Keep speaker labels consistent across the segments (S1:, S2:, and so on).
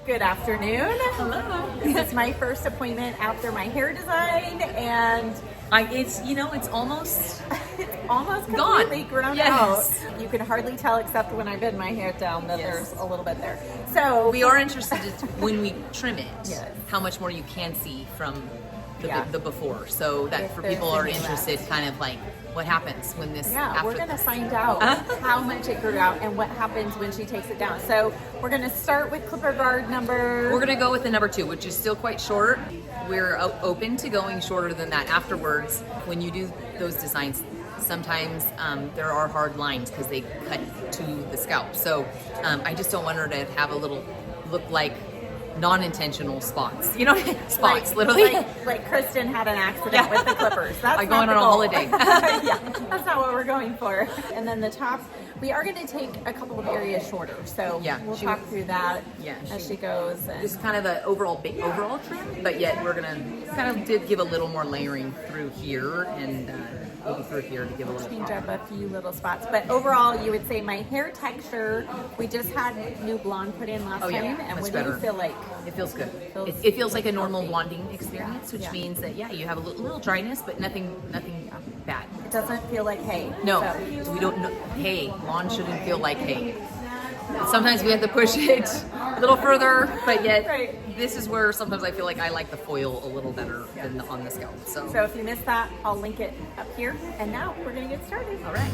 S1: Good afternoon.
S2: Hello.
S1: This is my first appointment after my hair design, and
S2: It's almost
S1: almost
S2: gone.
S1: completely grown
S2: Yes.
S1: out. You can hardly tell, except when I bend my hair down, that there's a little bit there. So
S2: we are interested when we trim it,
S1: Yes.
S2: how much more you can see from the,
S1: Yeah.
S2: the before. So that
S1: If
S2: for
S1: there's
S2: people who are
S1: any
S2: interested,
S1: left.
S2: kind of like what happens when this.
S1: yeah,
S2: after
S1: we're gonna
S2: this.
S1: find out how much it grew out and what happens when she takes it down. So we're gonna start with clipper guard number.
S2: We're gonna go with the number 2, which is still quite short. We're open to going shorter than that afterwards. When you do those designs, sometimes there are hard lines because they cut to the scalp. So I just don't want her to have a little look like non-intentional spots. You know, spots, literally.
S1: Like Kristen had an accident with the clippers. That's
S2: Like
S1: not
S2: going on
S1: the
S2: a
S1: goal.
S2: holiday.
S1: Yeah, that's not what we're going for. And then the top, we are going to take a couple of areas shorter. So
S2: Yeah,
S1: we'll talk through that as she goes. And
S2: This is kind of an overall trim, but yet we're gonna kind of did give a little more layering through here and maybe through here to give a little
S1: change
S2: pop.
S1: up a few little spots. But overall, you would say my hair texture, we just had new blonde put in last
S2: Oh, yeah,
S1: time. And
S2: much
S1: what do
S2: better.
S1: you feel like?
S2: It feels good.
S1: Feels
S2: It feels like a normal blonding experience, which
S1: Yeah.
S2: means that you have a little dryness, but nothing bad.
S1: It doesn't feel like hay.
S2: No,
S1: So-
S2: we don't know. Hay, lawn shouldn't feel like hay. Sometimes we have to push it a little further, but yet
S1: Right.
S2: this is where sometimes I feel like I like the foil a little better than on the scalp. So
S1: So if you missed that, I'll link it up here. And now we're going to get started.
S2: all right.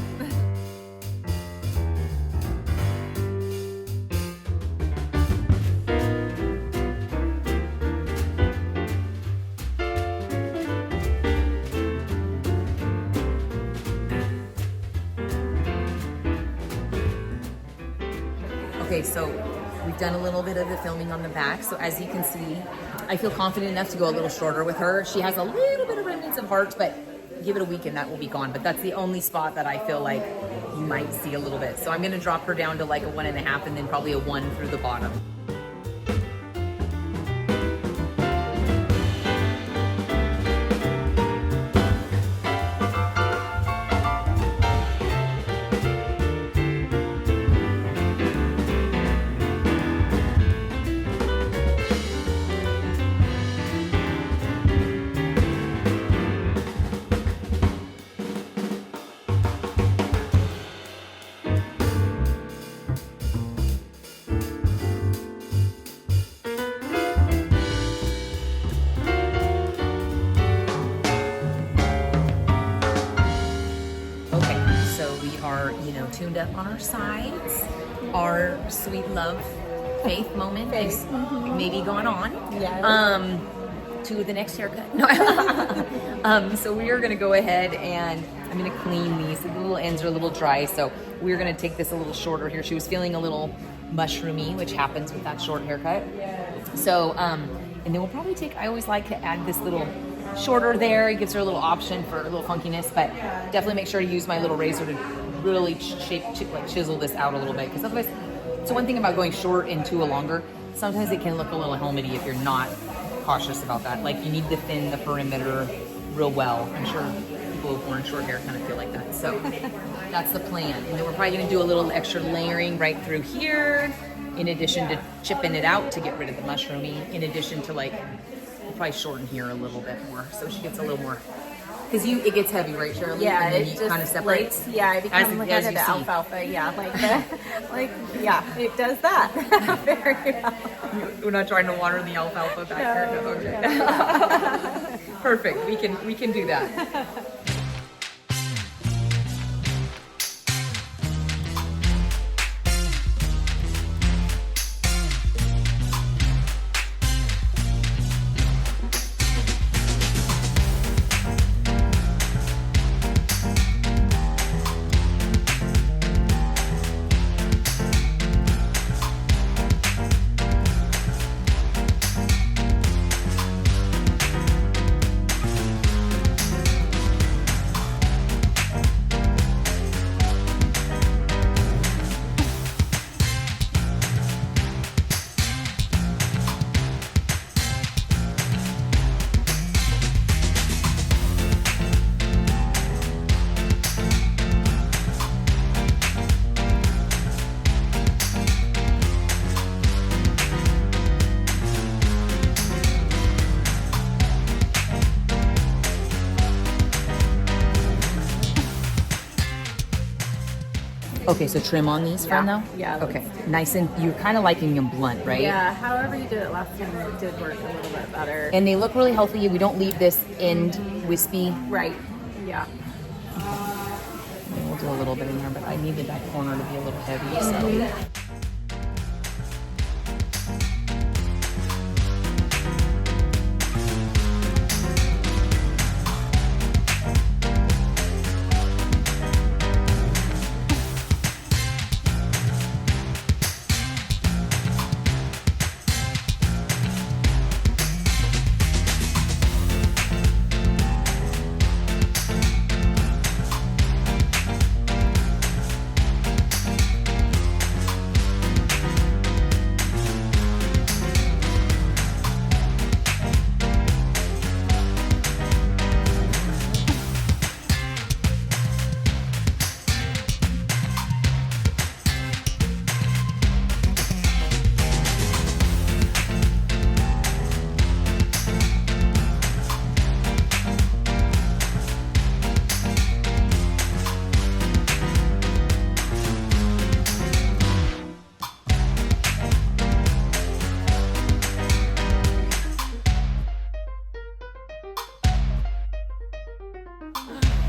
S2: Okay, so we've done a little bit of the filming on the back. So as you can see, I feel confident enough to go a little shorter with her. She has a little bit of remnants of hearts, but give it a week and that will be gone. But that's the only spot that I feel like you might see a little bit. So I'm gonna drop her down to like a 1.5 and then probably a 1 through the bottom. Okay, so we are, tuned up on our sides. Our sweet love, faith moment is maybe gone on.
S1: Yes.
S2: To the next haircut. No. So we are gonna go ahead and I'm gonna clean these. The little ends are a little dry, so we're gonna take this a little shorter here. She was feeling a little mushroomy, which happens with that short haircut. So, and then we'll probably I always like to add this little shorter there. It gives her a little option for a little funkiness, but definitely make sure to use my little razor to really chisel this out a little bit. Because otherwise, so one thing about going short into a longer, sometimes it can look a little helmety if you're not cautious about that. Like you need to thin the perimeter real well. I'm sure people who've worn short hair kind of feel like that. So that's the plan. And then we're probably gonna do a little extra layering right through here, in addition to chipping it out to get rid of the mushroomy, in addition to we'll probably shorten here a little bit more. So she gets a little more, because it gets heavy, right, Sharalee?
S1: Yeah,
S2: and then
S1: it
S2: it
S1: just
S2: kind of separates.
S1: I become
S2: as
S1: kind of
S2: you
S1: the
S2: see.
S1: alfalfa. Yeah, it does that very well.
S2: We're not trying to water the alfalfa back here.
S1: No,
S2: Okay. Perfect. We can do that. Okay, so trim on these, friend, though?
S1: Yeah.
S2: Okay, nice, and you're kind of liking them blunt, right?
S1: Yeah, however you did it last time, it did work a little bit better.
S2: And they look really healthy. We don't leave this end wispy.
S1: Right, yeah.
S2: We'll do a little bit in there, but I needed that corner to be a little heavy, so.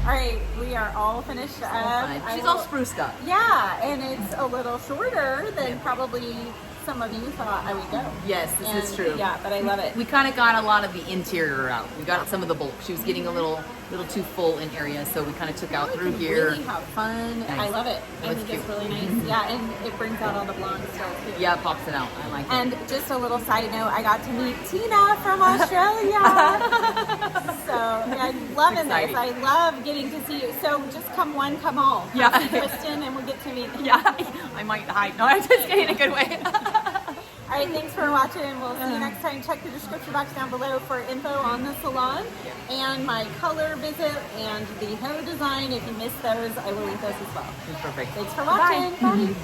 S1: All right, we are all finished up.
S2: She's all spruced up.
S1: Yeah, and it's a little shorter than probably some of you thought I would go.
S2: Yes, this is true.
S1: Yeah, but I love it.
S2: We kind of got a lot of the interior out. We got some of the bulk. She was getting a little too full in areas, so we kind of took out through here.
S1: Really have fun.
S2: Nice.
S1: I love it. I
S2: That's
S1: think it's
S2: cute.
S1: really nice. Yeah, and it brings out all the blonde stuff too.
S2: Yeah, it pops it out. I like it.
S1: And just a little side note, I got to meet Tina from Australia. So I'm loving this.
S2: Exciting.
S1: I love getting to see you. So just come one, come all.
S2: Yeah.
S1: Come see Kristen, and we'll get to meet.
S2: Yeah, I might hide. No, I'm just kidding in a good way.
S1: All right, thanks for watching, and we'll see you next time. Check the description box down below for info on the salon and my color visit and the hair design. If you missed those, I will leave those as well.
S2: Perfect.
S1: Thanks for watching. Bye.